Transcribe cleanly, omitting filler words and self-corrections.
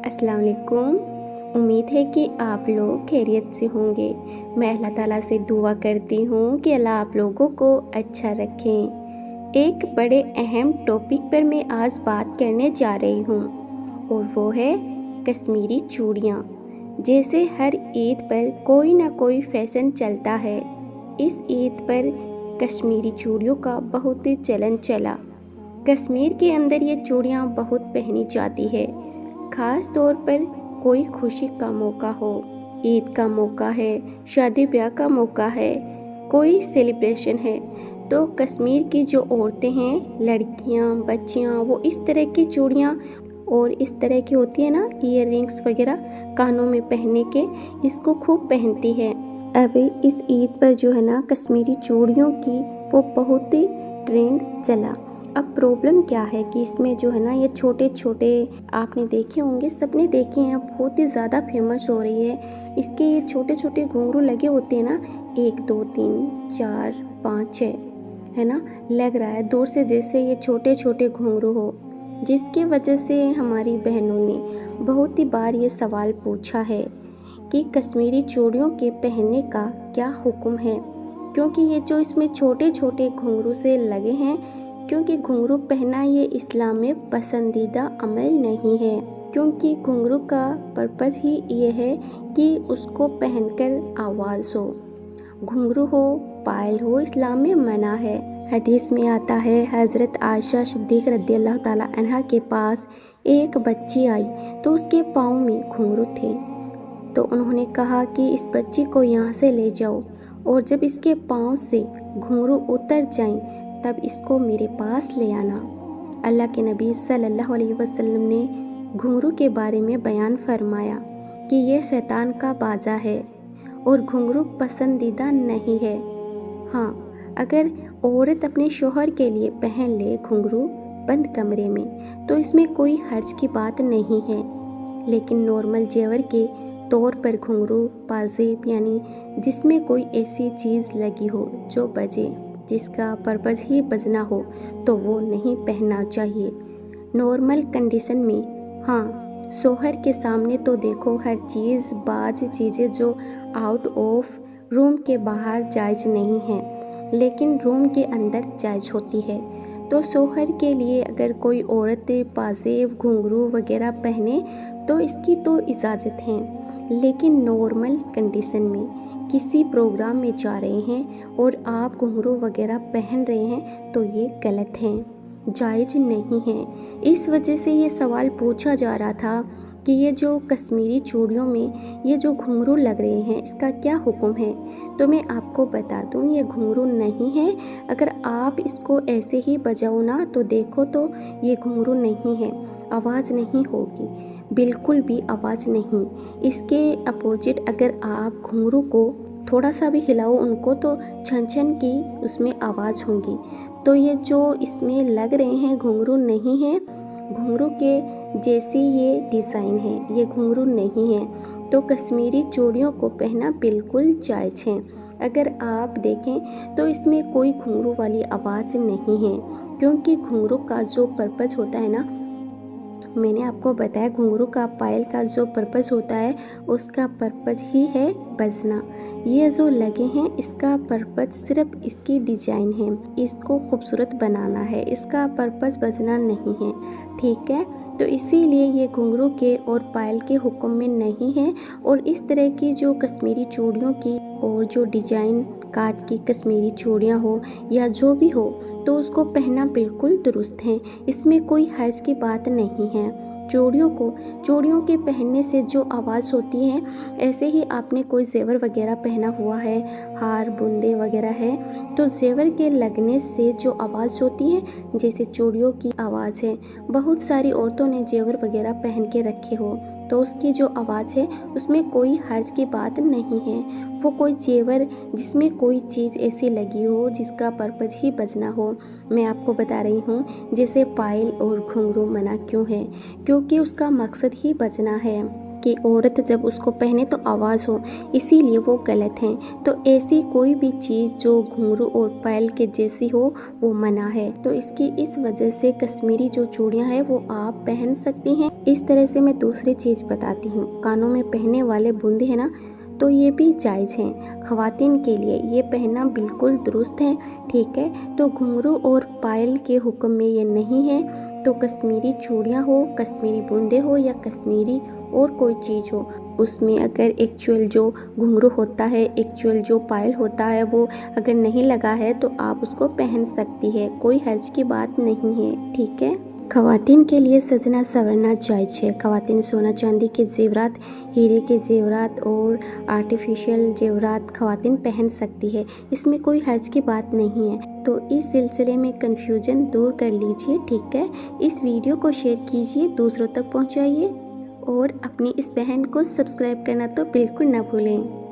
अस्सलाम वालेकुम। उम्मीद है कि आप लोग खैरियत से होंगे। मैं अल्लाह ताला से दुआ करती हूँ कि अल्लाह आप लोगों को अच्छा रखें। एक बड़े अहम टॉपिक पर मैं आज बात करने जा रही हूँ और वो है कश्मीरी चूड़ियाँ। जैसे हर ईद पर कोई ना कोई फैशन चलता है, इस ईद पर कश्मीरी चूड़ियों का बहुत ही चलन चला। कश्मीर के अंदर ये चूड़ियाँ बहुत पहनी जाती है, ख़ास तौर पर कोई खुशी का मौका हो, ईद का मौका है, शादी ब्याह का मौका है, कोई सेलिब्रेशन है, तो कश्मीर की जो औरतें हैं, लड़कियां, बच्चियां, वो इस तरह की चूड़ियां और इस तरह की होती है ना ईयर रिंग्स वगैरह कानों में पहनने के, इसको खूब पहनती है। अब इस ईद पर जो है ना कश्मीरी चूड़ियों की वो बहुत ही ट्रेंड चला। अब प्रॉब्लम क्या है कि इसमें जो है ना ये छोटे छोटे आपने देखे होंगे, सबने देखे हैं, बहुत ही ज़्यादा फेमस हो रही है। इसके ये छोटे छोटे घुंघरू लगे होते हैं ना, 1 2 3 4 5 6 है ना, लग रहा है दूर से जैसे ये छोटे छोटे घुंघरू हो, जिसकी वजह से हमारी बहनों ने बहुत ही बार ये सवाल पूछा है कि कश्मीरी चूड़ियों के पहनने का क्या हुक्म है, क्योंकि ये जो इसमें छोटे छोटे घुंघरू से लगे हैं, क्योंकि घुंघरू पहनना ये इस्लाम में पसंदीदा अमल नहीं है, क्योंकि घुंघरू का पर्पज़ ही ये है कि उसको पहनकर आवाज़ हो, घुंघरू हो, पायल हो, इस्लाम में मना है। हदीस में आता है हज़रत आयशा सिद्दीक़ रज़ियल्लाहु ताला अन्हा के पास एक बच्ची आई तो उसके पाँव में घुंघरू थे, तो उन्होंने कहा कि इस बच्ची को यहाँ से ले जाओ और जब इसके पाँव से घुंघरू उतर जाएं तब इसको मेरे पास ले आना। अल्लाह के नबी सल्लल्लाहु अलैहि वसल्लम ने घुंघरू के बारे में बयान फरमाया कि ये शैतान का बाजा है और घुंघरू पसंदीदा नहीं है। हाँ, अगर औरत अपने शोहर के लिए पहन ले घुंघरू बंद कमरे में तो इसमें कोई हर्ज की बात नहीं है, लेकिन नॉर्मल जेवर के तौर पर घुंघरू पाजेब यानी जिसमें कोई ऐसी चीज़ लगी हो जो बजे, जिसका पर्पज़ ही बजना हो, तो वो नहीं पहनना चाहिए नॉर्मल कंडीशन में। हाँ, शोहर के सामने तो देखो हर चीज़, बाज चीज़ें जो आउट ऑफ रूम के बाहर जायज़ नहीं है, लेकिन रूम के अंदर जायज़ होती है। तो शोहर के लिए अगर कोई औरत पाजेब घुंघरू वगैरह पहने तो इसकी तो इजाज़त है, लेकिन नॉर्मल कंडीशन में किसी प्रोग्राम में जा रहे हैं और आप घुंघरू वगैरह पहन रहे हैं तो ये गलत है, जायज़ नहीं है। इस वजह से ये सवाल पूछा जा रहा था कि ये जो कश्मीरी चूड़ियों में ये जो घुंघरू लग रहे हैं इसका क्या हुक्म है। तो मैं आपको बता दूं, ये घुंघरू नहीं है। अगर आप इसको ऐसे ही बजाओ ना तो देखो तो ये घुंघरू नहीं है, आवाज़ नहीं होगी, बिल्कुल भी आवाज़ नहीं। इसके अपोजिट अगर आप घुंघरू को थोड़ा सा भी हिलाओ उनको तो छन छन की उसमें आवाज़ होगी। तो ये जो इसमें लग रहे हैं घुंघरू नहीं है, घुंघरू के जैसी ये डिज़ाइन है, ये घुंघरू नहीं है। तो कश्मीरी चूड़ियों को पहनना बिल्कुल जायज़ है। अगर आप देखें तो इसमें कोई घुंघरू वाली आवाज़ नहीं है, क्योंकि घुंघरू का जो पर्पज़ होता है ना, मैंने आपको बताया घुंघरू का पायल का जो पर्पज़ होता है उसका पर्पज़ ही है बजना। ये जो लगे हैं इसका पर्पज़ सिर्फ इसकी डिज़ाइन है, इसको खूबसूरत बनाना है, इसका पर्पज़ बजना नहीं है, ठीक है। तो इसीलिए ये घुंघरू के और पायल के हुक्म में नहीं है। और इस तरह की जो कश्मीरी चूड़ियों की और जो डिज़ाइन कांच की कश्मीरी चूड़ियाँ हो या जो भी हो तो उसको पहनना बिल्कुल दुरुस्त है, इसमें कोई हर्ज की बात नहीं है। चूड़ियों के पहनने से जो आवाज़ होती है, ऐसे ही आपने कोई जेवर वगैरह पहना हुआ है, हार बूंदे वगैरह है, तो जेवर के लगने से जो आवाज़ होती है जैसे चूड़ियों की आवाज़ है, बहुत सारी औरतों ने जेवर वगैरह पहन के रखे हो तो उसकी जो आवाज़ है उसमें कोई हर्ज की बात नहीं है। वो कोई जेवर जिसमें कोई चीज़ ऐसी लगी हो जिसका पर्पज़ ही बजना हो। मैं आपको बता रही हूँ जैसे पायल और घुंघरू मना क्यों है, क्योंकि उसका मकसद ही बजना है कि औरत जब उसको पहने तो आवाज़ हो, इसीलिए वो गलत हैं। तो ऐसी कोई भी चीज़ जो घुंघरू और पायल के जैसी हो वो मना है। तो इसकी इस वजह से कश्मीरी जो चूड़ियाँ हैं वो आप पहन सकती हैं। इस तरह से मैं दूसरी चीज़ बताती हूँ, कानों में पहनने वाले बूंदे हैं ना, तो ये भी जायज़ हैं। ख़वातीन के लिए ये पहनना बिल्कुल दुरुस्त है, ठीक है। तो घुंघरू और पायल के हुक्म में ये नहीं है। तो कश्मीरी चूड़ियाँ हो, कश्मीरी बूंदे हो या कश्मीरी और कोई चीज़ हो, उसमें अगर एक्चुअल जो घुंघरू होता है, एक्चुअल जो पायल होता है वो अगर नहीं लगा है तो आप उसको पहन सकती है, कोई हर्ज की बात नहीं है, ठीक है। ख़वातीन के लिए सजना संवरना जायज़ है। ख़वातीन सोना चांदी के जेवरात, हीरे के जेवरात और आर्टिफिशियल जेवरात ख़वातीन पहन सकती है, इसमें कोई हर्ज की बात नहीं है। तो इस सिलसिले में कन्फ्यूजन दूर कर लीजिए, ठीक है। इस वीडियो को शेयर कीजिए, दूसरों तक पहुंचाइए और अपनी इस बहन को सब्सक्राइब करना तो बिल्कुल ना भूलें।